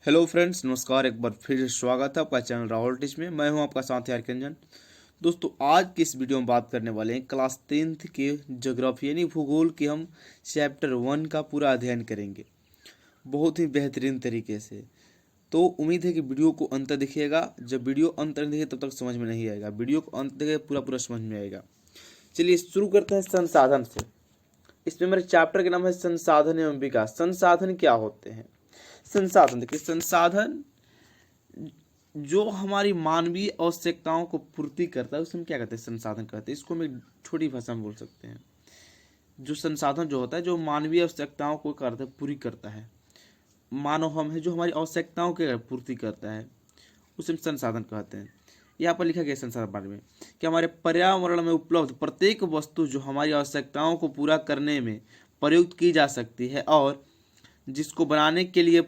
Hello friends, नमस्कार। एक बार फिर स्वागत है आपका चैनल राहुल टिच में। मैं हूं आपका साथी हरकंजन। दोस्तों, आज की इस वीडियो में बात करने वाले हैं क्लास 10th के ज्योग्राफी यानी भूगोल के हम चैप्टर 1 का पूरा अध्ययन करेंगे बहुत ही बेहतरीन तरीके से। तो उम्मीद है कि वीडियो को अंत तक देखिएगा। जब वीडियो अंत तक देखिए तब तक समझ में नहीं आएगा, वीडियो को अंत देखिए पूरा पूरा समझ में आएगा। चलिए शुरू करते हैं संसाधन से। इसमें मेरे चैप्टर का नाम है संसाधन एवं विकास। संसाधन क्या होते हैं? संसाधन, देखिए, संसाधन जो हमारी मानवीय आवश्यकताओं को पूर्ति करता है उसे हम क्या कहते हैं? संसाधन कहते हैं। इसको हम एक छोटी भाषा में बोल सकते हैं। जो संसाधन जो होता है, जो मानवीय आवश्यकताओं को करता है, पूरी करता है, मानव हम है जो हमारी आवश्यकताओं की पूर्ति करता है, उसे हम संसाधन कहते हैं। यहाँ पर लिखा गया संसाधन बारे में कि हमारे पर्यावरण में उपलब्ध प्रत्येक वस्तु जो हमारी आवश्यकताओं को पूरा करने में प्रयुक्त की जा सकती है और जिसको बनाने के लिए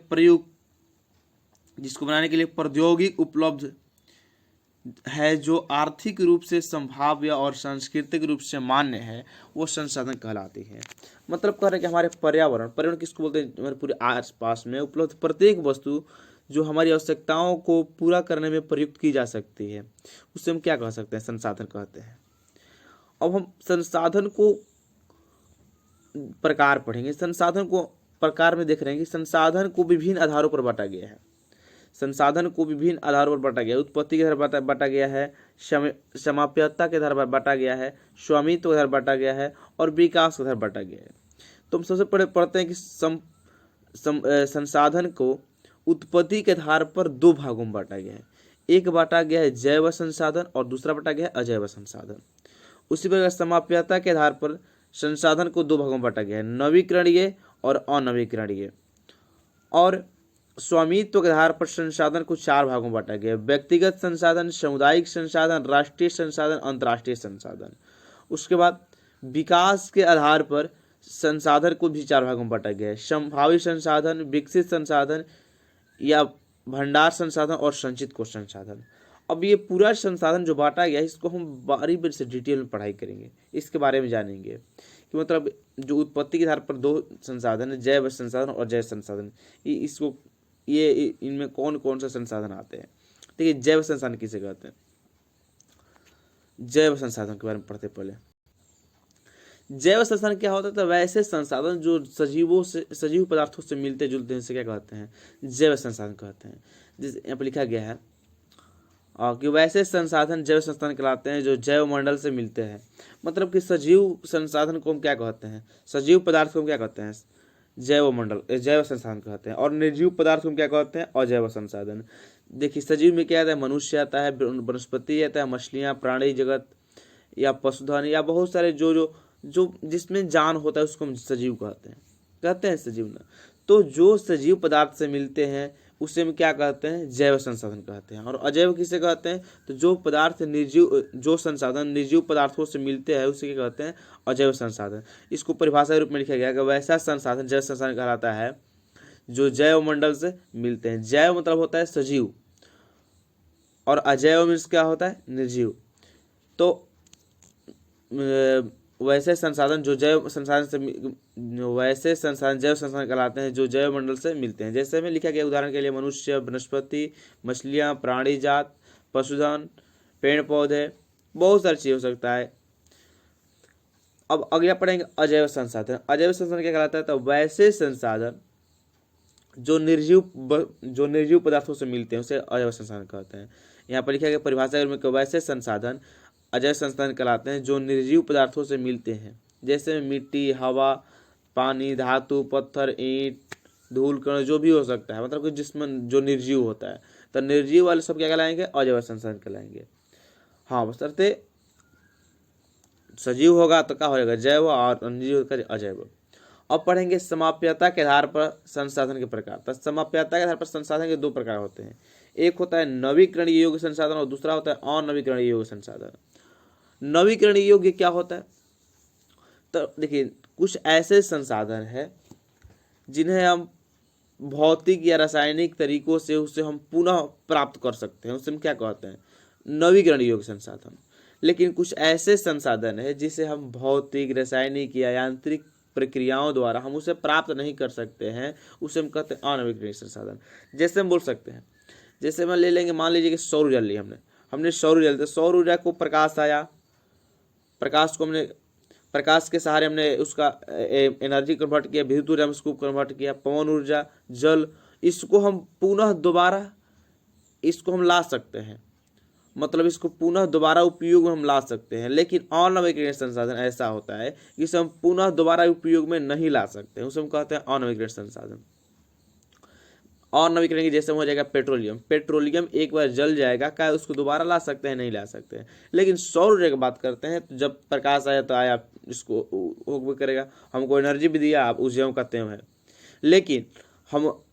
प्रौद्योगिक उपलब्ध है, जो आर्थिक रूप से संभाव्य और सांस्कृतिक रूप से मान्य है, वो संसाधन कहलाती है। मतलब कह रहे हैं कि हमारे पर्यावरण किसको बोलते हैं? हमारे पूरे आसपास में उपलब्ध प्रत्येक वस्तु जो हमारी आवश्यकताओं को पूरा करने में प्रयुक्त की जा सकती है, उसे हम क्या कह सकते हैं? संसाधन कहते हैं। अब हम संसाधन को प्रकार पढ़ेंगे। संसाधन को प्रकार में देख रहे हैं कि संसाधन को विभिन्न आधारों पर बांटा गया है। संसाधन को विभिन्न आधारों पर बांटा गया है। उत्पत्ति के आधार पर बांटा गया है, समाप्यता के आधार पर बांटा गया है, स्वामित्व के आधार पर बांटा गया है और विकास के आधार पर बांटा गया है। तो हम सबसे पहले पढ़ते हैं कि संसाधन को उत्पत्ति के आधार पर दो भागों में बांटा गया है। एक बांटा गया है जैव संसाधन और दूसरा बांटा गया है अजैव संसाधन। उसी प्रकार समाप्यता के आधार पर संसाधन को दो भागों में बांटा गया है, नवीकरणीय और अनवीकरणीय। और स्वामित्व के आधार पर संसाधन को चार भागों में बांटा गया है, व्यक्तिगत संसाधन, सामुदायिक संसाधन, राष्ट्रीय संसाधन, अंतर्राष्ट्रीय संसाधन। उसके बाद विकास के आधार पर संसाधन को भी चार भागों में बांटा गया है, संभावित संसाधन, विकसित संसाधन या भंडार संसाधन और संचित कोश संसाधन। अब ये पूरा संसाधन जो बांटा गया है, इसको हम बारी बारी से डिटेल में पढ़ाई करेंगे, इसके बारे में जानेंगे कि मतलब जो उत्पत्ति के आधार पर दो संसाधन है, जैव संसाधन और जैव संसाधन, ये इनमें कौन कौन से संसाधन आते हैं। देखिए, जैव संसाधन किसे कहते हैं? जैव संसाधन के बारे में पढ़ते पहले। जैव संसाधन क्या होता है? तो वैसे संसाधन जो सजीव पदार्थों से मिलते जुलते हैं, इसे क्या कहते हैं? जैव संसाधन कहते हैं। जैसे यहाँ पर लिखा गया है कि वैसे संसाधन जैव संसाधन कहलाते हैं जो जैव मंडल से मिलते हैं। मतलब कि सजीव संसाधन को हम क्या कहते हैं? सजीव पदार्थ को हम क्या कहते हैं? जैव संसाधन कहते हैं। और निर्जीव पदार्थ को हम क्या कहते हैं? अजैव संसाधन। देखिए, सजीव में क्या आता है? मनुष्य आता है, वनस्पति आता है, मछलियाँ, प्राणी जगत या पशुधन या बहुत सारे जो जिसमें जान होता है उसको हम सजीव कहते हैं सजीव ना। तो जो सजीव पदार्थ से मिलते हैं उसे हम क्या कहते हैं? जैव संसाधन कहते हैं। और अजैव किसे कहते हैं? तो जो संसाधन निर्जीव पदार्थों से मिलते हैं उसे क्या कहते हैं? अजैव संसाधन। इसको परिभाषा के रूप में लिखा गया कि वैसा संसाधन जैव संसाधन कहलाता है जो जैव मंडल से मिलते हैं। जैव मतलब होता है सजीव और अजैव मीन्स क्या होता है? निर्जीव। तो वैसे संसाधन जैव संसाधन कहलाते हैं जो जैव मंडल से मिलते हैं। जैसे में लिखा गया, उदाहरण के लिए मनुष्य, वनस्पति, मछलियाँ, प्राणी जात, पशुधन, पेड़ पौधे, बहुत सारी चीज हो सकता है। अब अगला पढ़ेंगे अजैव संसाधन। अजैव संसाधन क्या कहलाता है? तो वैसे संसाधन जो निर्जीव पदार्थों से मिलते हैं उसे अजैव संसाधन कहते हैं। यहाँ पर लिखा गया परिभाषा में कि वैसे संसाधन अजैव संसाधन कहलाते हैं जो निर्जीव पदार्थों से मिलते हैं, जैसे मिट्टी, हवा, पानी, धातु, पत्थर, ईंट, धूल कण, जो भी हो सकता है, मतलब कि जिसमें जो निर्जीव होता है। तो निर्जीव वाले सब क्या कहलाएंगे? अजैव संसाधन कहलाएंगे। हाँ, बशर्ते सजीव होगा तो क्या हो जाएगा? जैव, और निर्जीव का अजैव। अब पढ़ेंगे समाप्यता के आधार पर संसाधन के प्रकार। तो समाप्यता के आधार पर संसाधन के दो प्रकार होते हैं। एक होता है नवीकरणीय योग्य संसाधन और दूसरा होता है अनवीकरणीय योग्य संसाधन। नवीकरणीय योग्य क्या होता है? तो देखिए, कुछ ऐसे संसाधन है जिन्हें हम भौतिक या रासायनिक तरीकों से उसे हम पुनः प्राप्त कर सकते हैं, उसे हम क्या कहते हैं? नवीकरणीय योग्य संसाधन। लेकिन कुछ ऐसे संसाधन है जिसे हम भौतिक, रासायनिक या यांत्रिक प्रक्रियाओं द्वारा हम उसे प्राप्त नहीं कर सकते हैं, उसे हम कहते हैं अनवीकरणीय संसाधन। जैसे हम बोल सकते हैं, जैसे हम ले लेंगे, मान लीजिए कि सौर ऊर्जा ली हमने सौर ऊर्जा, सौर ऊर्जा को प्रकाश आया, प्रकाश को हमने, प्रकाश के सहारे हमने उसका एनर्जी कन्वर्ट किया, विद्युत ऊर्जा में उसको कन्वर्ट किया, पवन ऊर्जा, जल, इसको हम पुनः दोबारा इसको हम ला सकते हैं, मतलब इसको पुनः दोबारा उपयोग में हम ला सकते हैं। लेकिन अनवीकरणीय संसाधन ऐसा होता है कि इसे हम पुनः दोबारा उपयोग में नहीं ला सकते हैं, उसे हम कहते हैं अनवीकरणीय संसाधन। अनवीकरणीय जैसे हो जाएगा पेट्रोलियम, पेट्रोलियम एक बार जल जाएगा, क्या उसको दोबारा ला सकते हैं? नहीं ला सकते हैं। लेकिन सौर ऊर्जा की बात करते हैं तो जब प्रकाश आया तो आया, इसको हो भी करेगा, हमको एनर्जी भी दिया, आप उस कहते हैं। लेकिन हम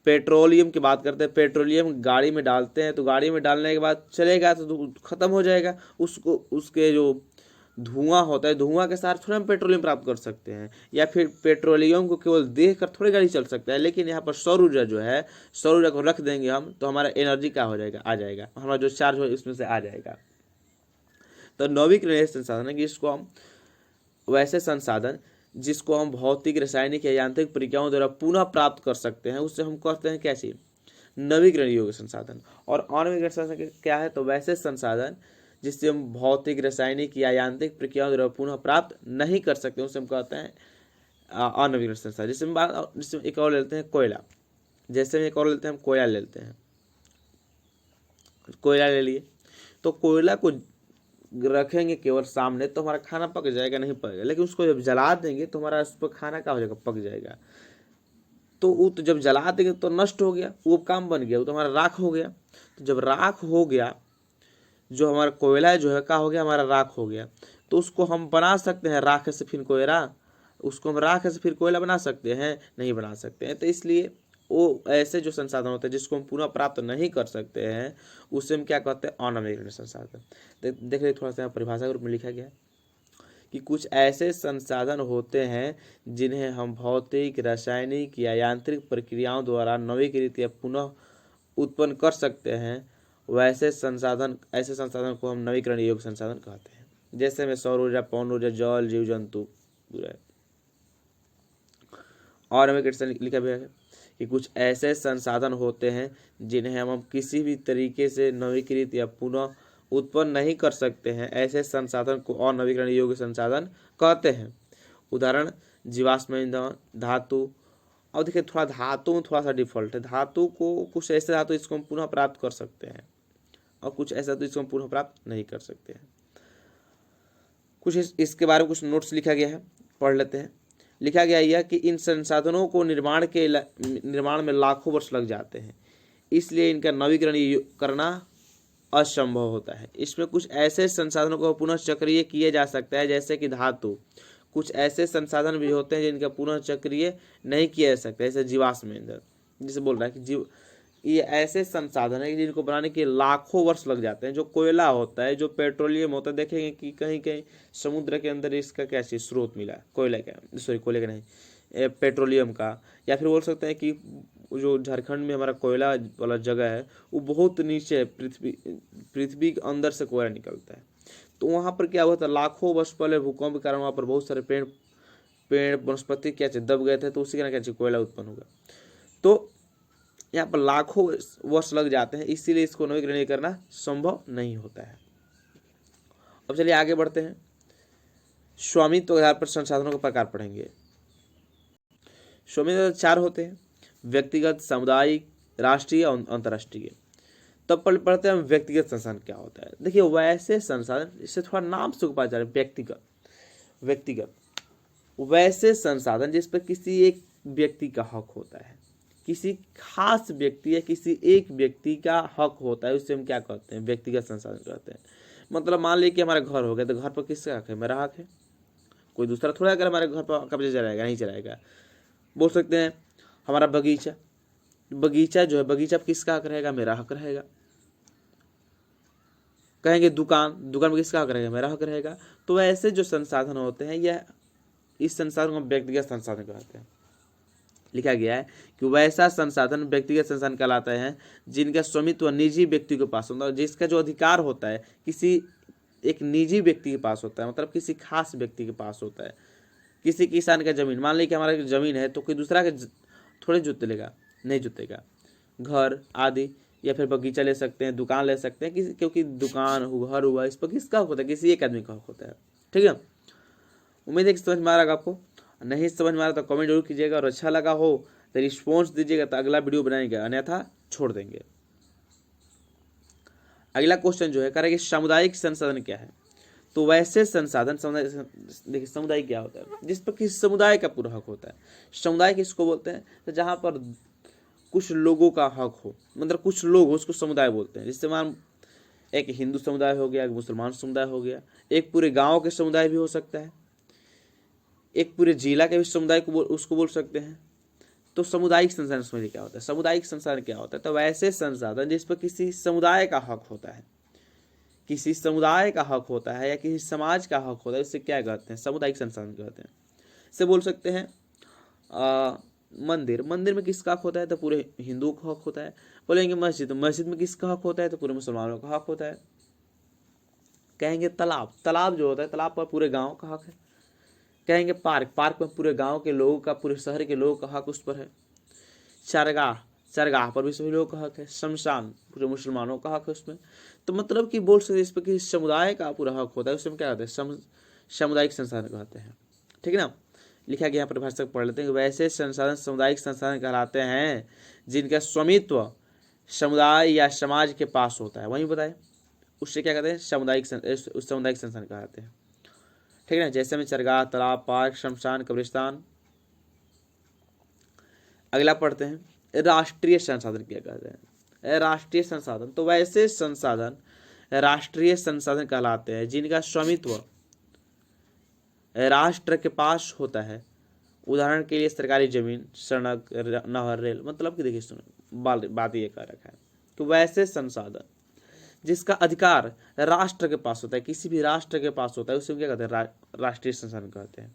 पेट्रोलियम की बात करते हैं, पेट्रोलियम गाड़ी में डालते हैं तो गाड़ी में डालने के बाद चलेगा तो खत्म हो जाएगा, उसको उसके जो धुआं होता है, धुआं के साथ थोड़ा हम पेट्रोलियम प्राप्त कर सकते हैं, या फिर पेट्रोलियम को केवल देख कर थोड़ी गाड़ी चल सकता है। लेकिन यहाँ पर सौर ऊर्जा जो है, सौर ऊर्जा को रख देंगे हम तो हमारा एनर्जी क्या हो जाएगा? आ जाएगा, हमारा जो चार्ज हो इसमें से आ जाएगा। तो नवीकरणीय संसाधन है कि इसको हम वैसे संसाधन जिसको हम भौतिक, रासायनिक या यांत्रिक प्रक्रियाओं द्वारा पुनः प्राप्त कर सकते हैं, उससे हम कहते हैं कैसी? नवीकरणीय योग्य संसाधन। और अनवीकरणीय संसाधन क्या है? तो वैसे संसाधन जिससे हम भौतिक, रासायनिक या यांत्रिक प्रक्रियाओं द्वारा पुनः प्राप्त नहीं कर सकते, उसे हम कहते हैं अनवीकरणीय संसाधन। जिसमें एक और लेते हैं कोयला, जैसे एक और लेते हैं हम कोयला लेते हैं, कोयला ले लिए तो कोयला को रखेंगे केवल सामने तो हमारा खाना पक जाएगा? नहीं पकेगा। लेकिन उसको जब जला देंगे तो हमारा उस पर खाना क्या हो जाएगा? पक जाएगा। तो वो तो जब जला देंगे तो नष्ट हो गया, वो काम बन गया, वो तो हमारा राख हो गया। तो जब राख हो गया, जो हमारा कोयला जो है क्या हो गया? हमारा राख हो गया। तो उसको हम बना सकते हैं राख से फिर कोयला? उसको हम राख से फिर कोयला बना सकते हैं? नहीं बना सकते हैं। तो इसलिए वो ऐसे जो संसाधन होते हैं जिसको हम पुनः प्राप्त नहीं कर सकते हैं, उसे हम क्या कहते हैं? अनवीकरणीय संसाधन। देख रहे थोड़ा सा परिभाषा के रूप में लिखा गया कि कुछ ऐसे संसाधन होते हैं जिन्हें हम भौतिक, रासायनिक या यांत्रिक प्रक्रियाओं द्वारा नवीकृत या पुनः उत्पन्न कर सकते हैं, वैसे संसाधन, ऐसे संसाधन को हम नवीकरणीय योग्य संसाधन कहते हैं। जैसे में सौर ऊर्जा, पवन ऊर्जा, जल, जीव जंतु। और हमें लिखा भी है कि कुछ ऐसे संसाधन होते हैं जिन्हें हम किसी भी तरीके से नवीकृत या पुनः उत्पन्न नहीं कर सकते हैं, ऐसे संसाधन को अनवीकरणीय योग्य संसाधन कहते हैं। उदाहरण जीवाश्म ईंधन, धातु। अब देखिए थोड़ा धातु में थोड़ा सा डिफॉल्ट है, धातु को कुछ ऐसे धातु इसको हम पुनः प्राप्त कर सकते हैं और कुछ ऐसा तो इसको हम पुनः प्राप्त नहीं कर सकते हैं। कुछ इसके बारे में कुछ नोट्स लिखा गया है, पढ़ लेते हैं। लिखा गया यह कि इन संसाधनों को निर्माण में लाखों वर्ष लग जाते हैं, इसलिए इनका नवीकरण करना असंभव होता है। इसमें कुछ ऐसे संसाधनों को पुनः चक्रीय किया जा सकता है, जैसे कि धातु। कुछ ऐसे संसाधन भी होते हैं जिनका पुनः चक्रीय नहीं किया जा सकता, जैसे जीवाश्म ईंधन। जिसे बोल रहा है कि ये ऐसे संसाधन है जिनको बनाने के लाखों वर्ष लग जाते हैं। जो कोयला होता है, जो पेट्रोलियम होता है, देखेंगे कि कहीं कहीं समुद्र के अंदर इसका क्या स्रोत मिला, कोयला का, कोयले का नहीं, पेट्रोलियम का। या फिर बोल सकते हैं कि जो झारखंड में हमारा कोयला वाला जगह है वो बहुत नीचे है, पृथ्वी के अंदर से कोयला निकलता है। तो वहाँ पर क्या हुआ था, लाखों वर्ष पहले भूकंप के कारण वहाँ पर बहुत सारे पेड़ वनस्पति क्या दब गए थे, तो उसी कारण क्या कोयला उत्पन्न होगा। तो यहाँ पर लाखों वर्ष लग जाते हैं, इसीलिए इसको नवीकरण करना संभव नहीं होता है। अब चलिए आगे बढ़ते हैं। स्वामित्व के आधार पर संसाधनों के प्रकार पढ़ेंगे। स्वामित्व 4 होते हैं, व्यक्तिगत, सामुदायिक, राष्ट्रीय और अंतर्राष्ट्रीय। तब पढ़ते हैं व्यक्तिगत संसाधन क्या होता है। देखिए वैसे संसाधन, इससे थोड़ा नाम से पता चल रहा है, व्यक्तिगत वैसे संसाधन जिस पर किसी एक व्यक्ति का हक होता है, किसी खास व्यक्ति या किसी एक व्यक्ति का हक होता है, उससे हम क्या कहते हैं? व्यक्तिगत संसाधन कहते हैं। मतलब मान लीजिए कि हमारा घर हो गया, तो घर पर किसका हक है? मेरा हक है, कोई दूसरा थोड़ा अगर हमारे घर पर कब्जे चलाएगा, नहीं चलाएगा। बोल सकते हैं हमारा बगीचा जो है, बगीचा पर किसका हक रहेगा? मेरा हक रहेगा। कहेंगे दुकान में किसका हक रहेगा? मेरा हक रहेगा। तो ऐसे जो संसाधन होते हैं, यह इस संसाधन को व्यक्तिगत संसाधन कहते हैं। लिखा गया है कि वैसा संसाधन व्यक्तिगत संसाधन कहलाता है जिनका स्वामित्व निजी व्यक्ति के पास होता है, जिसका जो अधिकार होता है किसी एक निजी व्यक्ति के पास होता है, मतलब किसी खास व्यक्ति के पास होता है, किसी किसान का जमीन, मान लीजिए कि हमारा जमीन है तो कोई दूसरा का थोड़े जोत लेगा, नहीं जोतेगा। घर आदि या फिर बगीचा ले सकते हैं, दुकान ले सकते हैं, किसी क्योंकि दुकान घर हुआ इस पर किसका हक होता है, किसी एक आदमी का हक होता है। ठीक है, उम्मीद है कि समझ में आ रहा आपको। नहीं समझ में आ रहा तो कमेंट जरूर कीजिएगा, और अच्छा लगा हो तो रिस्पॉन्स दीजिएगा, तो अगला वीडियो बनाएंगे, अन्यथा छोड़ देंगे। अगला क्वेश्चन जो है कह रहा है कि सामुदायिक संसाधन क्या है। तो वैसे संसाधन, समुदाय, देखिए समुदाय क्या होता है, जिस पर किसी समुदाय का पूरा हक होता है। समुदाय किसको बोलते हैं, तो जहाँ पर कुछ लोगों का हक हो, मतलब कुछ लोग उसको समुदाय बोलते हैं। जिससे मान एक हिंदू समुदाय हो गया, एक मुसलमान समुदाय हो गया, एक पूरे गांव के समुदाय भी हो सकता है, एक पूरे जिला के भी समुदाय को उसको बोल सकते हैं। तो सामुदायिक संसाधन समझिए क्या होता है। सामुदायिक संसाधन क्या होता है, तो वैसे संसाधन जिस पर किसी समुदाय का हक होता है, किसी समुदाय का हक होता है या किसी समाज का हक होता है, उससे क्या कहते हैं, सामुदायिक संसाधन कहते हैं। से बोल सकते हैं मंदिर, मंदिर में किसका हक होता है, तो पूरे हिंदुओं का हक होता है। बोलेंगे मस्जिद, मस्जिद में किसका हक होता है, तो पूरे मुसलमानों का हक होता है। कहेंगे तालाब, तालाब जो होता है तालाब पर पूरे गांव का हक है। कहेंगे पार्क, पार्क में पूरे गांव के लोगों का, पूरे शहर के लोगों का हक उस पर है। चरगाह, चरगाह पर भी सभी लोगों का हक है। शमशान, पूरे मुसलमानों का हक है उसमें। तो मतलब कि बोल सकते इस पर कि समुदाय का पूरा हक होता है, उसमें क्या कहते हैं, सामुदायिक संसाधन कहते हैं। ठीक है ना, लिखा गया यहाँ पर भाषा पढ़ लेते हैं। वैसे संसाधन सामुदायिक संसाधन कहलाते हैं जिनका स्वामित्व समुदाय या समाज के पास होता है। वहीं बताए उससे क्या कहते हैं, सामुदायिक संसाधन कहलाते हैं। ठीक है ना, जैसे में चरगाह, तालाब, पार्क, शमशान, कब्रिस्तान। अगला पढ़ते हैं, राष्ट्रीय संसाधन क्या कहते हैं। राष्ट्रीय संसाधन, तो वैसे संसाधन राष्ट्रीय संसाधन कहलाते हैं जिनका स्वामित्व राष्ट्र के पास होता है। उदाहरण के लिए सरकारी जमीन, सड़क, नहर, रेल। मतलब कि देखिए सुनो, बात ये कह रखा है कि वैसे संसाधन जिसका अधिकार राष्ट्र के पास होता है, किसी भी राष्ट्र के पास होता है, उसे क्या कहते हैं, राष्ट्रीय संसाधन कहते हैं।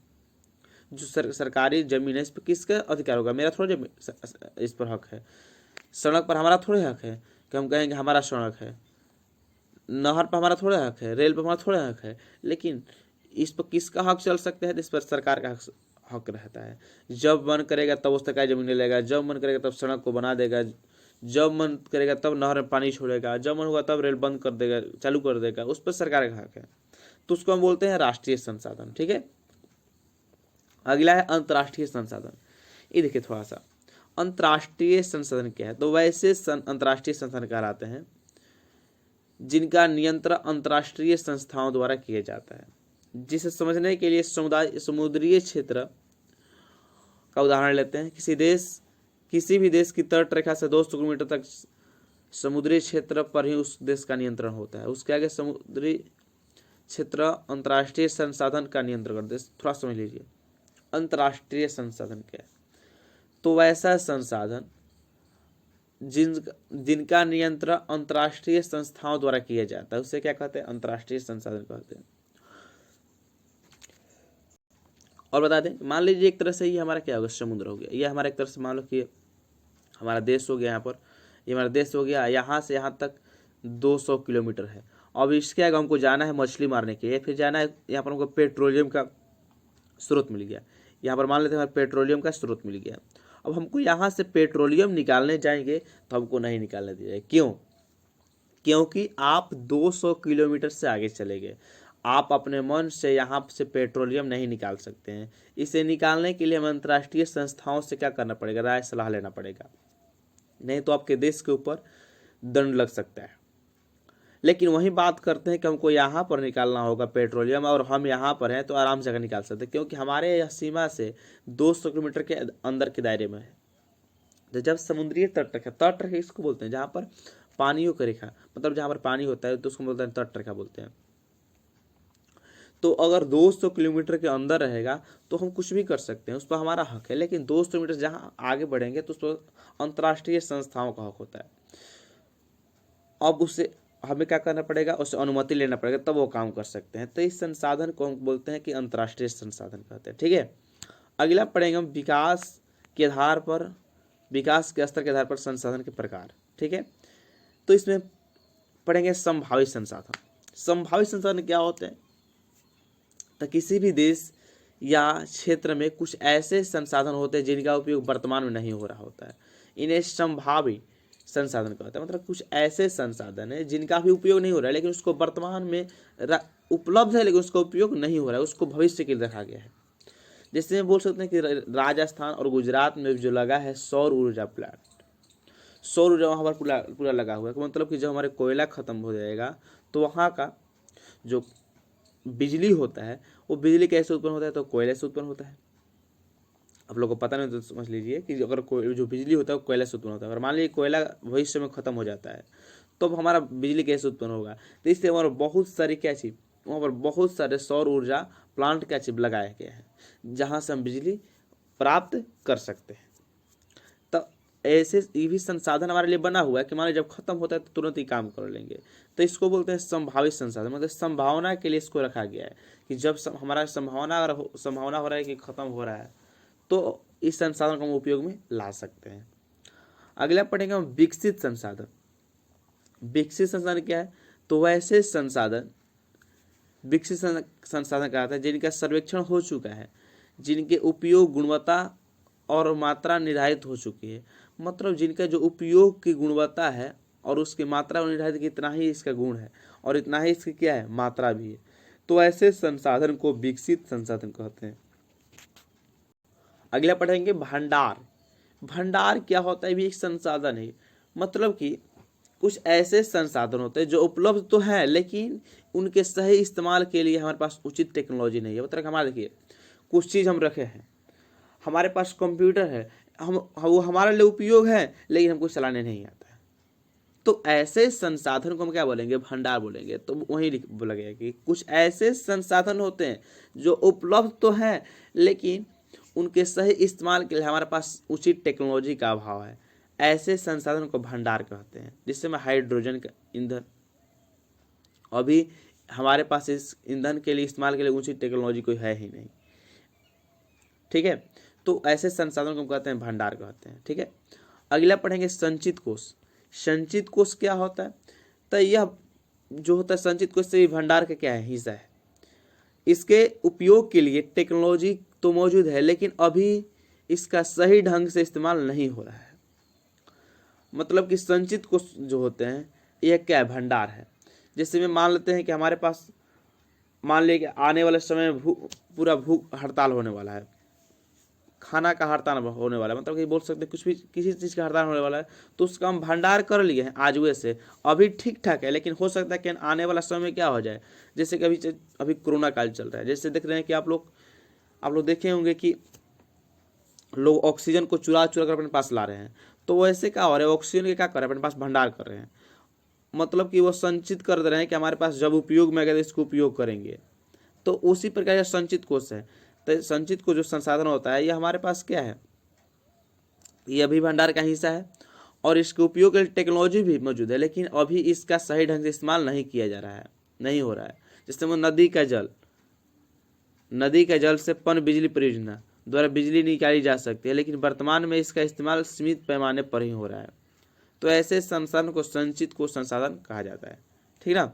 जो सरकारी जमीन है, इस पर किसका अधिकार होगा, मेरा थोड़ा इस पर हक है। सड़क पर हमारा थोड़े हक है कि हम कहेंगे हमारा सड़क है। नहर पर हमारा थोड़ा हक है, रेल पर हमारा थोड़ा हक है। लेकिन इस पर किसका हक चल सकता है, इस पर सरकार का हक रहता है। जब मन करेगा तब उस सरकारी जमीन ले लेगा, जब मन करेगा तब सड़क को बना देगा, जब मन करेगा तब नहर में पानी छोड़ेगा, जब मन होगा तब रेल बंद कर देगा, चालू कर देगा। उस पर सरकार का हक है, तो उसको हम बोलते हैं राष्ट्रीय संसाधन। ठीक है, अगला है अंतर्राष्ट्रीय संसाधन। ये देखिए थोड़ा सा, अंतर्राष्ट्रीय संसाधन क्या है, तो वैसे अंतर्राष्ट्रीय संसाधन कहलाते हैं जिनका नियंत्रण अंतर्राष्ट्रीय संस्थाओं द्वारा किया जाता है। जिसे समझने के लिए समुद्रीय क्षेत्र का उदाहरण लेते हैं। किसी भी देश की तट रेखा से 200 किलोमीटर तक समुद्री क्षेत्र पर ही उस देश का नियंत्रण होता है। उसके आगे समुद्री क्षेत्र अंतर्राष्ट्रीय संसाधन का नियंत्रण करते हैं। थोड़ा समझ लीजिए अंतर्राष्ट्रीय संसाधन क्या है, तो वैसा संसाधन जिनका नियंत्रण अंतर्राष्ट्रीय संस्थाओं द्वारा किया जाता है, उसे क्या कहते हैं, अंतर्राष्ट्रीय संसाधन कहते हैं। और बता दें, मान लीजिए एक तरह से ये हमारा क्या होगा, समुद्र हो गया। ये हमारा एक तरह से मान लो कि हमारा देश हो गया, यहाँ पर ये हमारा देश हो गया। यहाँ से यहाँ तक 200 किलोमीटर है। अब इसके आगे हमको जाना है मछली मारने के लिए, फिर जाना है यहाँ पर हमको पेट्रोलियम का स्रोत मिल गया। यहाँ पर मान लेते हैं पेट्रोलियम का स्रोत मिल गया। अब हमको यहाँ से पेट्रोलियम निकालने जाएंगे तो हमको नहीं निकालने दिया जाए। क्यों? क्योंकि आप 200 किलोमीटर से आगे चले गए। आप अपने मन से यहाँ से पेट्रोलियम नहीं निकाल सकते हैं। इसे निकालने के लिए हमें अंतर्राष्ट्रीय संस्थाओं से क्या करना पड़ेगा, राय सलाह लेना पड़ेगा, नहीं तो आपके देश के ऊपर दंड लग सकता है। लेकिन वही बात करते हैं कि हमको यहाँ पर निकालना होगा पेट्रोलियम, और हम यहाँ पर हैं तो आराम से निकाल सकते हैं, क्योंकि हमारे यह सीमा से 200 किलोमीटर के अंदर के दायरे में है। तो जब समुद्रीय तट रेखा इसको बोलते हैं जहाँ पर पानियों की रेखा, मतलब जहाँ पर पानी होता है तो उसको बोलते हैं तट रेखा बोलते हैं। तो अगर 200 किलोमीटर के अंदर रहेगा तो हम कुछ भी कर सकते हैं, उस पर हमारा हक है। लेकिन 200 किलोमीटर जहाँ आगे बढ़ेंगे तो उस पर अंतर्राष्ट्रीय संस्थाओं का हक होता है। अब उससे हमें क्या करना पड़ेगा, उससे अनुमति लेना पड़ेगा, तब वो काम कर सकते हैं। तो इस संसाधन को हम बोलते हैं कि अंतर्राष्ट्रीय संसाधन कहते हैं। ठीक है, अगला पढ़ेंगे हम विकास के आधार पर, विकास के स्तर के आधार पर संसाधन के प्रकार। ठीक है, तो इसमें पढ़ेंगे संभावित संसाधन। संभावित संसाधन क्या होते हैं, तो किसी भी देश या क्षेत्र में कुछ ऐसे संसाधन होते हैं जिनका उपयोग वर्तमान में नहीं हो रहा होता है, इन्हें संभावित संसाधन कहते हैं। मतलब कुछ ऐसे संसाधन है जिनका भी उपयोग नहीं हो रहा है लेकिन उसको वर्तमान में उपलब्ध है लेकिन उसका उपयोग नहीं हो रहा है, उसको भविष्य के लिए रखा गया है। जैसे बोल सकते हैं कि राजस्थान और गुजरात में जो लगा है सौर ऊर्जा प्लांट, सौर ऊर्जा वहाँ पर पूरा लगा हुआ है। मतलब कि जब हमारे कोयला खत्म हो जाएगा तो वहाँ का जो बिजली होता है वो बिजली कैसे उत्पन्न होता है, तो कोयले से उत्पन्न होता है। आप लोगों को पता नहीं तो समझ लीजिए कि अगर जो बिजली होता है वो कोयला से उत्पन्न होता है। अगर मान लीजिए कोयला भविष्य में खत्म हो जाता है तो हमारा बिजली कैसे उत्पन्न होगा, तो इसलिए हमारा बहुत सारी क्या चीज वहाँ पर बहुत सारे सौर ऊर्जा प्लांट क्या चीज लगाए गए हैं जहाँ से हम बिजली प्राप्त कर सकते हैं। तो ऐसे ये भी संसाधन हमारे लिए बना हुआ है कि मान लीजिए जब खत्म होता है तो तुरंत ही काम कर लेंगे, तो इसको बोलते हैं संभावित संसाधन। मतलब संभावना के लिए इसको रखा गया है कि जब हमारा संभावना हो रहा है कि खत्म हो रहा है तो इस संसाधन को हम उपयोग में ला सकते हैं। अगला पढ़ेंगे हम विकसित संसाधन। विकसित संसाधन क्या है, तो वैसे संसाधन विकसित संसाधन कहता है जिनका सर्वेक्षण हो चुका है, जिनके उपयोग गुणवत्ता और मात्रा निर्धारित हो चुकी है। मतलब जिनका जो उपयोग की गुणवत्ता है और उसकी मात्रा निर्धारित कि इतना ही इसका गुण है और इतना ही इसकी क्या है मात्रा भी है, तो ऐसे संसाधन को विकसित संसाधन कहते हैं। अगला पढ़ेंगे भंडार। भंडार क्या होता है, भी एक संसाधन है। मतलब कि कुछ ऐसे संसाधन होते हैं जो उपलब्ध तो हैं लेकिन उनके सही इस्तेमाल के लिए हमारे पास उचित टेक्नोलॉजी नहीं है। मतलब हमारे देखिए कुछ चीज़ हम रखे हैं, हमारे पास कंप्यूटर है, वो हमारे लिए उपयोग है लेकिन हमको चलाने नहीं आता है, तो ऐसे संसाधन को हम क्या बोलेंगे, भंडार बोलेंगे। तो वही बोला गया कि कुछ ऐसे संसाधन होते हैं जो उपलब्ध तो हैं लेकिन उनके सही इस्तेमाल के लिए हमारे पास उचित टेक्नोलॉजी का अभाव है, ऐसे संसाधन को भंडार कहते हैं। जिससे में हाइड्रोजन का ईंधन, अभी हमारे पास इस ईंधन के लिए इस्तेमाल के लिए उचित टेक्नोलॉजी कोई है ही नहीं, ठीक है। तो ऐसे संसाधन को हम कहते हैं भंडार कहते हैं, ठीक है। अगला पढ़ेंगे संचित कोष। संचित कोष क्या होता है, तो यह जो होता है संचित कोष से भंडार का क्या है हिस्सा है। इसके उपयोग के लिए टेक्नोलॉजी तो मौजूद है लेकिन अभी इसका सही ढंग से इस्तेमाल नहीं हो रहा है। मतलब कि संचित कोष जो होते हैं यह क्या है, भंडार है। जैसे में मान लेते हैं कि हमारे पास मान लिया कि आने वाले समय में पूरा भूख हड़ताल होने वाला है, खाना का हड़ताल होने वाला है, मतलब कि बोल सकते हैं कुछ भी किसी चीज़ का हड़ताल होने वाला है, तो उसका हम भंडार कर लिए हैं आज वे से। अभी ठीक ठाक है लेकिन हो सकता है कि आने वाला समय में क्या हो जाए, जैसे कि अभी कोरोना काल चल रहा है। जैसे देख रहे हैं कि आप लोग देखे होंगे कि लोग ऑक्सीजन को चुरा चुरा कर अपने पास ला रहे हैं, तो वैसे क्या हो रहा है, ऑक्सीजन के क्या कर रहे हैं, अपने पास भंडार कर रहे हैं। मतलब कि वो संचित कर दे रहे हैं कि हमारे पास जब उपयोग में आएगा तो इसको उपयोग करेंगे। तो उसी प्रकार का संचित कोष है। तो संचित को जो संसाधन होता है ये हमारे पास क्या है, ये अभी भंडार का हिस्सा है और इसके उपयोग के लिए टेक्नोलॉजी भी मौजूद है लेकिन अभी इसका सही ढंग से इस्तेमाल नहीं किया जा रहा है, नहीं हो रहा है। जैसे वो नदी का जल से पन बिजली परियोजना द्वारा बिजली निकाली जा सकती है लेकिन वर्तमान में इसका इस्तेमाल सीमित पैमाने पर ही हो रहा है। तो ऐसे संसाधन को संचित को संसाधन कहा जाता है, ठीक ना।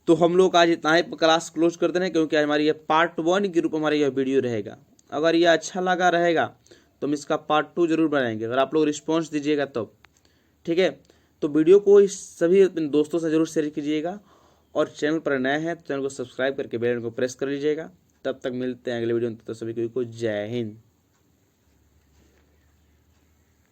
तो हम लोग आज इतना ही क्लास क्लोज करते हैं क्योंकि हमारी यह पार्ट 1 के रूप में हमारा यह वीडियो रहेगा। अगर यह अच्छा लगा रहेगा तो हम इसका पार्ट 2 जरूर बनाएंगे, अगर आप लोग रिस्पॉन्स दीजिएगा तब, ठीक है। तो वीडियो को सभी अपने दोस्तों से जरूर शेयर कीजिएगा और चैनल पर नए हैं तो चैनल को सब्सक्राइब करके बेल आइकन को प्रेस कर लीजिएगा। तब तक मिलते हैं अगले वीडियो में, तो सभी को जय हिंद।